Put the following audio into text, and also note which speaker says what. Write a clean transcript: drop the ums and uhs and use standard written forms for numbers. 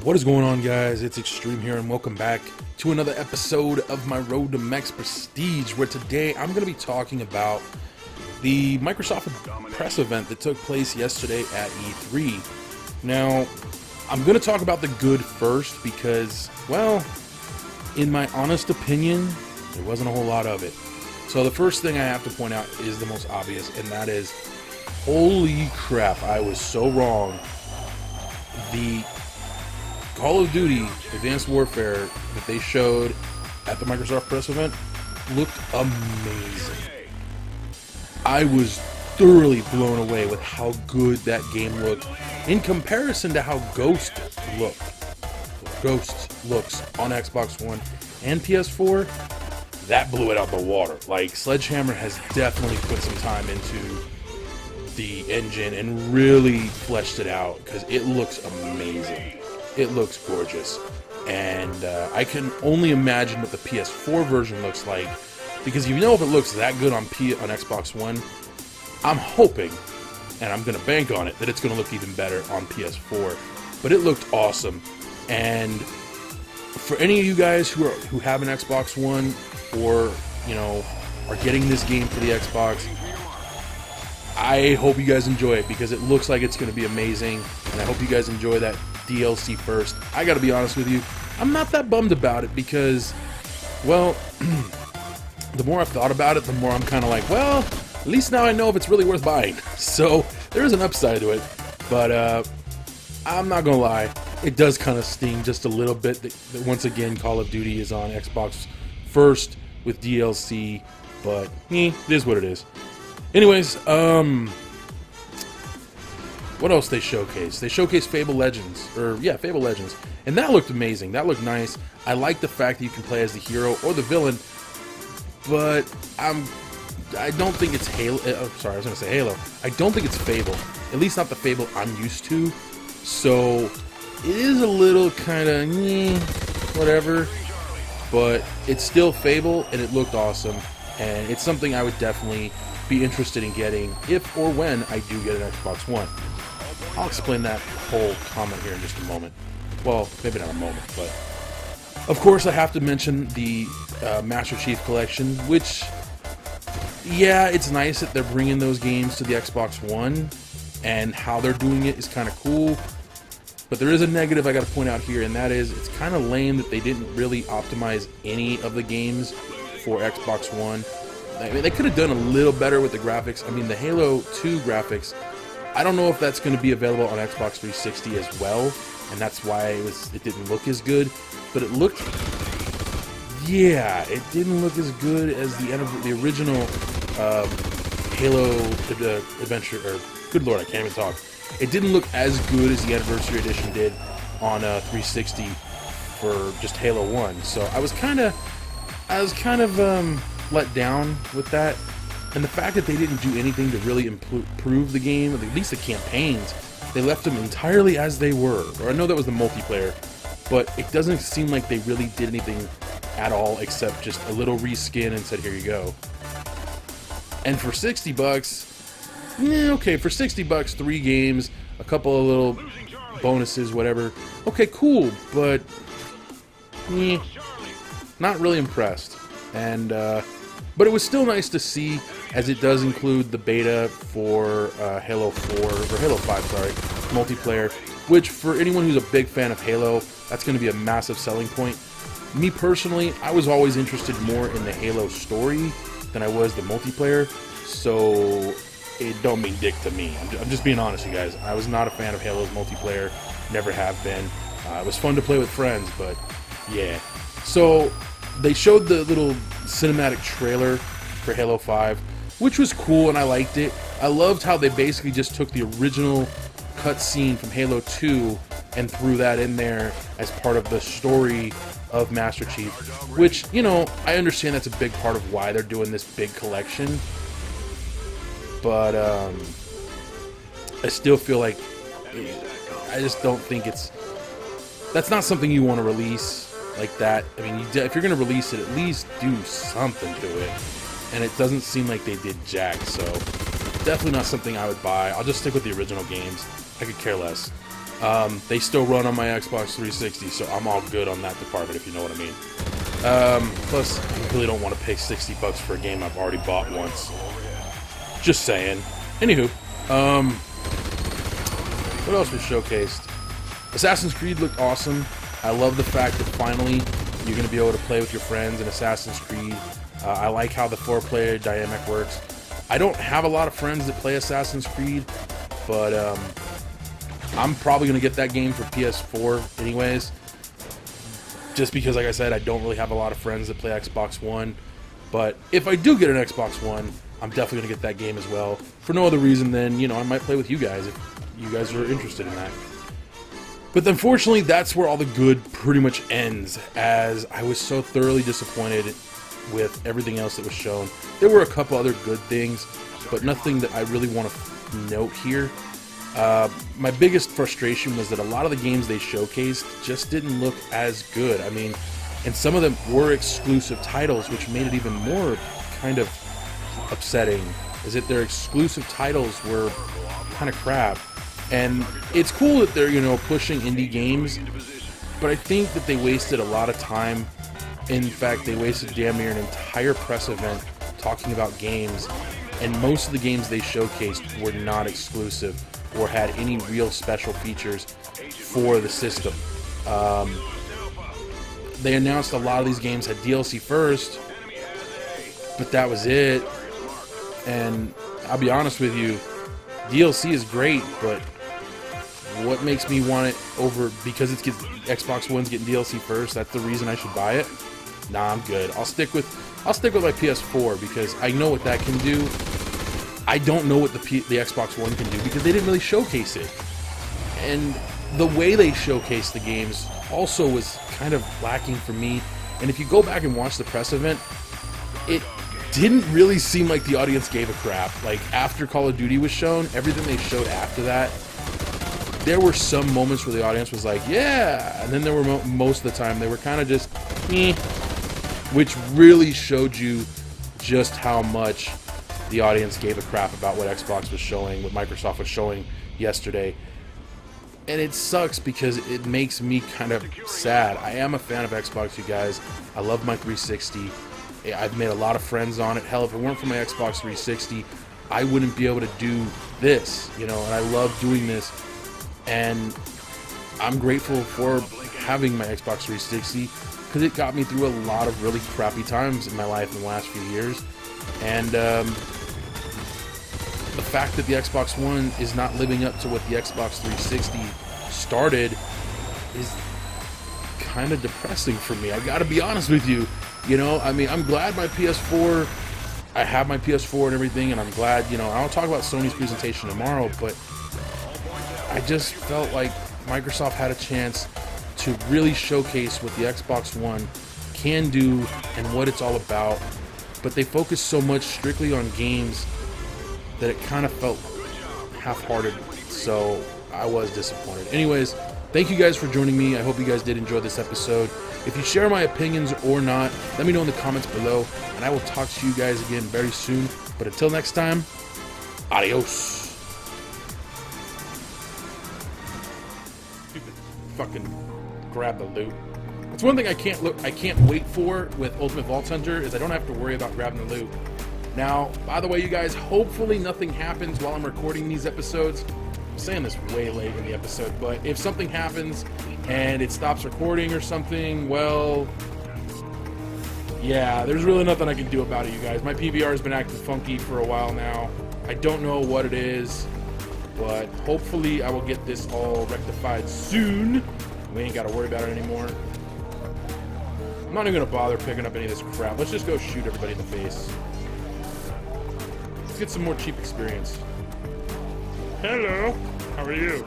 Speaker 1: What is going on, guys? It's Extreme here, and welcome back to another episode of my Road to Max Prestige, where today I'm going to be talking about the Microsoft press event that took place yesterday at E3. Now, I'm going to talk about the good first because, well, in my honest opinion, there wasn't a whole lot of it. So the first thing I have to point out is the most obvious, and that is, holy crap, I was so wrong. The Call of Duty Advanced Warfare that they showed at the Microsoft press event looked amazing. I was thoroughly blown away with how good that game looked in comparison to how Ghost looks on Xbox One and PS4. That blew it out the water. Like, Sledgehammer has definitely put some time into the engine and really fleshed it out because it looks amazing. It looks gorgeous, and I can only imagine what the PS4 version looks like, because if it looks that good on Xbox One, I'm hoping, and I'm going to bank on it, that it's going to look even better on PS4. But it looked awesome, and for any of you guys who have an Xbox One, or are getting this game for the Xbox, I hope you guys enjoy it, because it looks like it's going to be amazing, and I hope you guys enjoy that DLC first. I gotta be honest with you, I'm not that bummed about it because, well, the more I've thought about it, the more I'm kind of like, well, at least now I know if it's really worth buying. So there is an upside to it, but I'm not gonna lie, it does kind of sting just a little bit that once again Call of Duty is on Xbox first with DLC, but it is what it is. Anyways, what else they showcased? They showcased Fable Legends, Fable Legends, and that looked amazing. That looked nice. I like the fact that you can play as the hero or the villain, but I don't think it's Halo. Sorry, I was going to say Halo. I don't think it's Fable. At least not the Fable I'm used to. So it is a little kind of whatever, but it's still Fable, and it looked awesome, and it's something I would definitely be interested in getting if or when I do get an Xbox One. I'll explain that whole comment here in just a moment. Well, maybe not a moment, but of course I have to mention the Master Chief Collection, which, yeah, it's nice that they're bringing those games to the Xbox One, and how they're doing it is kind of cool, but there is a negative I got to point out here, and that is it's kind of lame that they didn't really optimize any of the games for Xbox One. I mean, they could have done a little better with the graphics. I mean, the Halo 2 graphics, I don't know if that's going to be available on Xbox 360 as well, and that's why it didn't look as good. But it looked, it didn't look as good as the original Halo Adventure. Or good lord, I can't even talk. It didn't look as good as the Anniversary Edition did on 360 for just Halo 1. So I was kind of let down with that, and the fact that they didn't do anything to really improve the game, or at least the campaigns, they left them entirely as they were. Or I know that was the multiplayer, but it doesn't seem like they really did anything at all except just a little reskin and said, here you go. And for $60, okay, for $60, 3 games, a couple of little bonuses, whatever. Okay, cool, but not really impressed. And but it was still nice to see, as it does include the beta for Halo 4, or Halo 5, sorry, multiplayer, which for anyone who's a big fan of Halo, that's going to be a massive selling point. Me personally, I was always interested more in the Halo story than I was the multiplayer, so it don't mean dick to me. I'm just being honest, you guys. I was not a fan of Halo's multiplayer, never have been. It was fun to play with friends, but yeah. So they showed the little cinematic trailer for Halo 5, which was cool, and I liked it. I loved how they basically just took the original cutscene from Halo 2 and threw that in there as part of the story of Master Chief, which, I understand that's a big part of why they're doing this big collection, but I still feel like I just don't think that's not something you want to release like that. I mean, if you're going to release it, at least do something to it. And it doesn't seem like they did jack, so definitely not something I would buy. I'll just stick with the original games. I could care less. They still run on my Xbox 360, so I'm all good on that department, if you know what I mean. Plus, I really don't want to pay $60 for a game I've already bought once. Just saying. Anywho, what else was showcased? Assassin's Creed looked awesome. I love the fact that finally you're going to be able to play with your friends in Assassin's Creed. I like how the 4-player dynamic works. I don't have a lot of friends that play Assassin's Creed, but I'm probably going to get that game for PS4 anyways. Just because, like I said, I don't really have a lot of friends that play Xbox One. But if I do get an Xbox One, I'm definitely going to get that game as well. For no other reason than, you know, I might play with you guys if you guys are interested in that. But unfortunately, that's where all the good pretty much ends, as I was so thoroughly disappointed with everything else that was shown. There were a couple other good things, but nothing that I really want to note here. My biggest frustration was that a lot of the games they showcased just didn't look as good. I mean, and some of them were exclusive titles, which made it even more kind of upsetting, is that their exclusive titles were kind of crap. And it's cool that they're, you know, pushing indie games, but I think that they wasted a lot of time. In fact, they wasted damn near an entire press event talking about games, and most of the games they showcased were not exclusive or had any real special features for the system. They announced a lot of these games had DLC first, but that was it. And I'll be honest with you, DLC is great, but what makes me want it over because it's Xbox One's getting DLC first? That's the reason I should buy it? Nah, I'm good. I'll stick with my PS4 because I know what that can do. I don't know what the Xbox One can do because they didn't really showcase it. And the way they showcased the games also was kind of lacking for me. And if you go back and watch the press event, it didn't really seem like the audience gave a crap. Like, after Call of Duty was shown, everything they showed after that, there were some moments where the audience was like, yeah, and then there were most of the time they were kind of just, eh, which really showed you just how much the audience gave a crap about what Xbox was showing, what Microsoft was showing yesterday. And it sucks because it makes me kind of sad. I am a fan of Xbox, you guys. I love my 360. I've made a lot of friends on it. Hell, if it weren't for my Xbox 360, I wouldn't be able to do this, you know, and I love doing this. And I'm grateful for having my Xbox 360 because it got me through a lot of really crappy times in my life in the last few years. And the fact that the Xbox One is not living up to what the Xbox 360 started is kind of depressing for me. I gotta be honest with you. You know, I mean, I'm glad my PS4, I have my PS4 and everything, and I'm glad, you know, I'll talk about Sony's presentation tomorrow, but I just felt like Microsoft had a chance to really showcase what the Xbox One can do and what it's all about, but they focused so much strictly on games that it kind of felt half-hearted, so I was disappointed. Anyways, thank you guys for joining me. I hope you guys did enjoy this episode. If you share my opinions or not, let me know in the comments below, and I will talk to you guys again very soon. But until next time, adios. Stupid fucking grab the loot. That's one thing I can't wait for with Ultimate Vault Hunter is I don't have to worry about grabbing the loot. Now, by the way, you guys, hopefully nothing happens while I'm recording these episodes. I'm saying this way late in the episode, but if something happens and it stops recording or something, well, yeah, there's really nothing I can do about it, you guys. My PVR has been acting funky for a while now. I don't know what it is, but hopefully I will get this all rectified soon. We ain't got to worry about it anymore. I'm not even going to bother picking up any of this crap. Let's just go shoot everybody in the face. Let's get some more cheap experience. Hello, how are you?